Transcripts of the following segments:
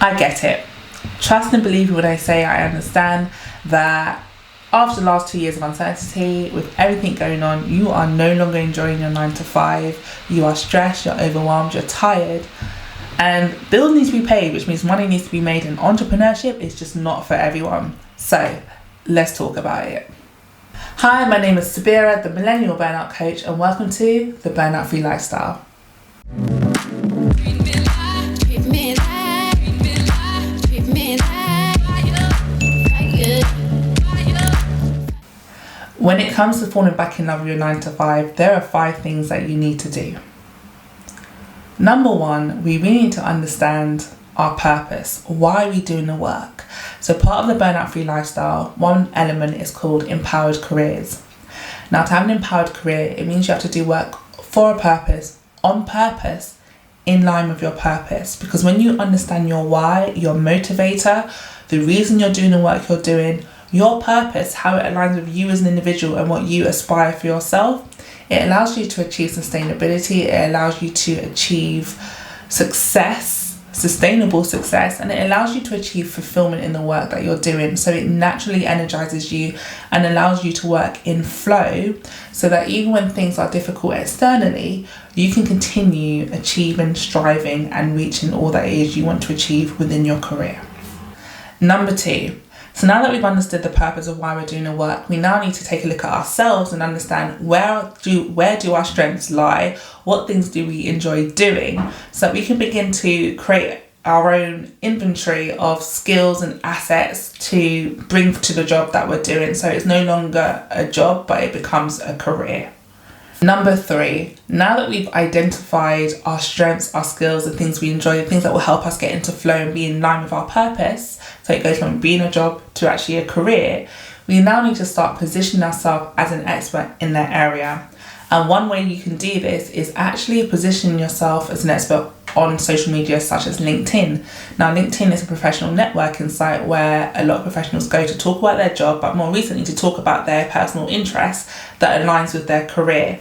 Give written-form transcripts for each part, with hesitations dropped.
I get it. Trust and believe me when I say I understand that after the last 2 years of uncertainty, with everything going on, you are no longer enjoying your 9 to 5. You are stressed, you're overwhelmed, you're tired. And bills need to be paid, which means money needs to be made, and entrepreneurship is just not for everyone. So let's talk about it. Hi, my name is Sabira, the Millennial Burnout Coach, and welcome to the Burnout Free Lifestyle. When it comes to falling back in love with your 9 to 5, there are 5 things that you need to do. Number 1, we really need to understand our purpose. Why are we doing the work? So part of the Burnout Free Lifestyle, one element is called empowered careers. Now, to have an empowered career, it means you have to do work for a purpose, on purpose, in line with your purpose. Because when you understand your why, your motivator, the reason you're doing the work you're doing, your purpose, how it aligns with you as an individual and what you aspire for yourself, it allows you to achieve sustainability, it allows you to achieve success, sustainable success, and it allows you to achieve fulfillment in the work that you're doing. So it naturally energizes you and allows you to work in flow so that even when things are difficult externally, you can continue achieving, striving, and reaching all that it is you want to achieve within your career. Number 2. So now that we've understood the purpose of why we're doing the work, we now need to take a look at ourselves and understand where do our strengths lie, what things do we enjoy doing, so that we can begin to create our own inventory of skills and assets to bring to the job that we're doing. So it's no longer a job, but it becomes a career. Number 3, now that we've identified our strengths, our skills, the things we enjoy, the things that will help us get into flow and be in line with our purpose, so it goes from being a job to actually a career, we now need to start positioning ourselves as an expert in that area. And one way you can do this is actually positioning yourself as an expert on social media such as LinkedIn. Now, LinkedIn is a professional networking site where a lot of professionals go to talk about their job, but more recently to talk about their personal interests that aligns with their career.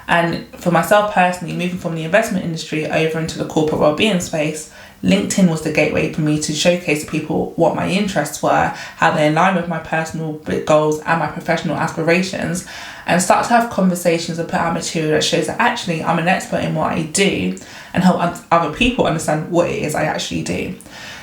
And for myself personally, moving from the investment industry over into the corporate wellbeing space, LinkedIn was the gateway for me to showcase to people what my interests were, how they align with my personal goals and my professional aspirations, and start to have conversations and put out material that shows that actually I'm an expert in what I do and help other people understand what it is I actually do.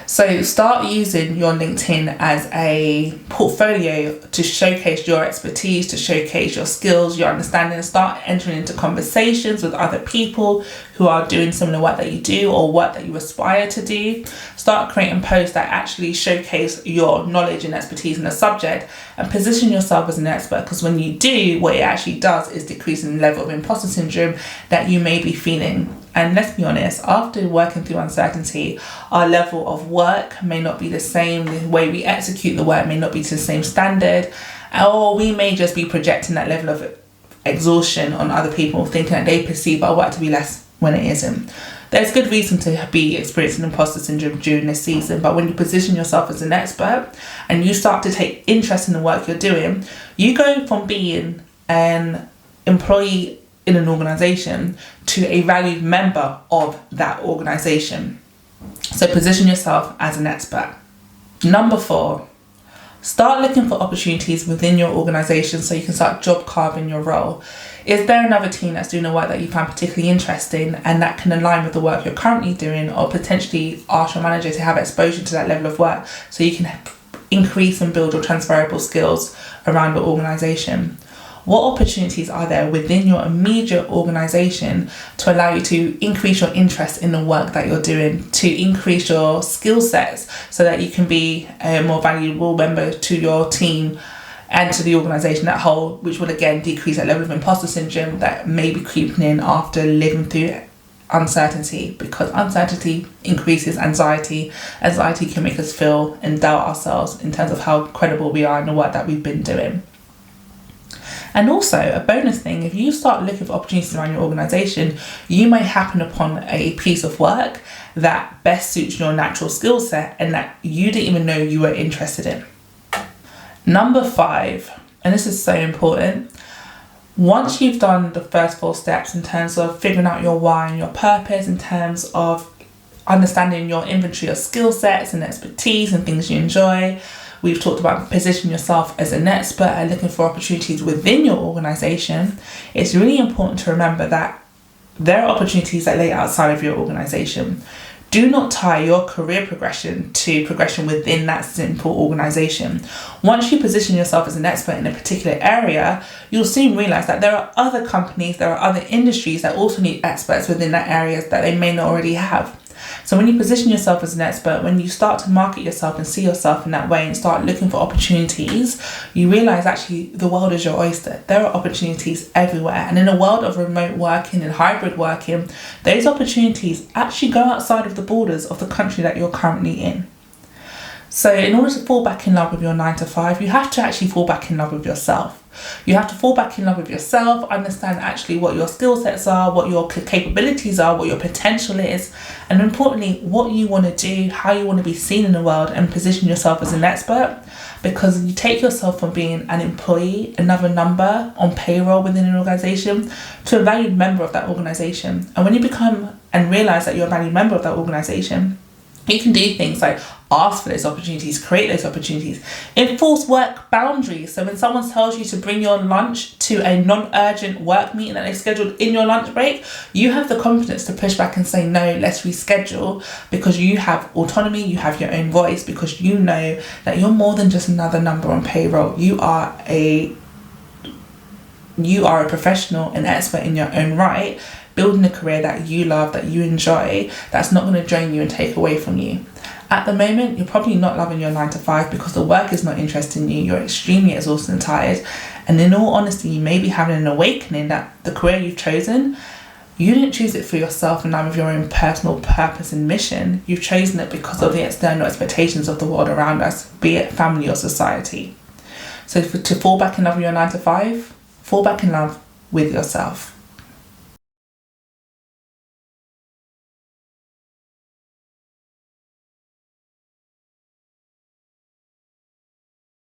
So start using your LinkedIn as a portfolio to showcase your expertise, to showcase your skills, your understanding, and start entering into conversations with other people who are doing similar work that you do or work that you aspire to do. Start creating posts that actually showcase your knowledge and expertise in the subject and position yourself as an expert, because when you do, what it actually does is decrease in the level of imposter syndrome that you may be feeling. And let's be honest, after working through uncertainty, our level of work may not be the same, the way we execute the work may not be to the same standard, or we may just be projecting that level of exhaustion on other people, thinking that they perceive our work to be less when it isn't. There's good reason to be experiencing imposter syndrome during this season, but when you position yourself as an expert and you start to take interest in the work you're doing, you go from being an employee in an organisation to a valued member of that organisation. So position yourself as an expert. Number 4, start looking for opportunities within your organisation so you can start job carving your role. Is there another team that's doing a work that you find particularly interesting and that can align with the work you're currently doing, or potentially ask your manager to have exposure to that level of work so you can increase and build your transferable skills around the organisation? What opportunities are there within your immediate organisation to allow you to increase your interest in the work that you're doing, to increase your skill sets so that you can be a more valuable member to your team and to the organisation at whole, which will again decrease that level of imposter syndrome that may be creeping in after living through uncertainty, because uncertainty increases anxiety. Anxiety can make us feel and doubt ourselves in terms of how credible we are in the work that we've been doing. And also, a bonus thing, if you start looking for opportunities around your organisation, you may happen upon a piece of work that best suits your natural skill set and that you didn't even know you were interested in. Number 5, and this is so important, once you've done the first 4 steps in terms of figuring out your why and your purpose, in terms of understanding your inventory of skill sets and expertise and things you enjoy. We've talked about positioning yourself as an expert and looking for opportunities within your organisation. It's really important to remember that there are opportunities that lay outside of your organisation. Do not tie your career progression to progression within that simple organisation. Once you position yourself as an expert in a particular area, you'll soon realise that there are other companies, there are other industries that also need experts within that area that they may not already have. So when you position yourself as an expert, when you start to market yourself and see yourself in that way and start looking for opportunities, you realise actually the world is your oyster. There are opportunities everywhere. And in a world of remote working and hybrid working, those opportunities actually go outside of the borders of the country that you're currently in. So in order to fall back in love with your 9 to 5, you have to actually fall back in love with yourself. You have to fall back in love with yourself, understand actually what your skill sets are, what your capabilities are, what your potential is, and importantly, what you want to do, how you want to be seen in the world, and position yourself as an expert, because you take yourself from being an employee, another number on payroll within an organisation, to a valued member of that organisation. And when you become and realise that you're a valued member of that organisation, you can do things like ask for those opportunities, create those opportunities, enforce work boundaries. So when someone tells you to bring your lunch to a non-urgent work meeting that they've scheduled in your lunch break, you have the confidence to push back and say, no, let's reschedule, because you have autonomy, you have your own voice, because you know that you're more than just another number on payroll. You are a professional, an expert in your own right, building a career that you love, that you enjoy, that's not going to drain you and take away from you. At the moment, you're probably not loving your 9 to 5 because the work is not interesting you, you're extremely exhausted and tired, and in all honesty, you may be having an awakening that the career you've chosen, you didn't choose it for yourself in line with your own personal purpose and mission. You've chosen it because of the external expectations of the world around us, be it family or society. So to fall back in love with your 9 to 5, fall back in love with yourself.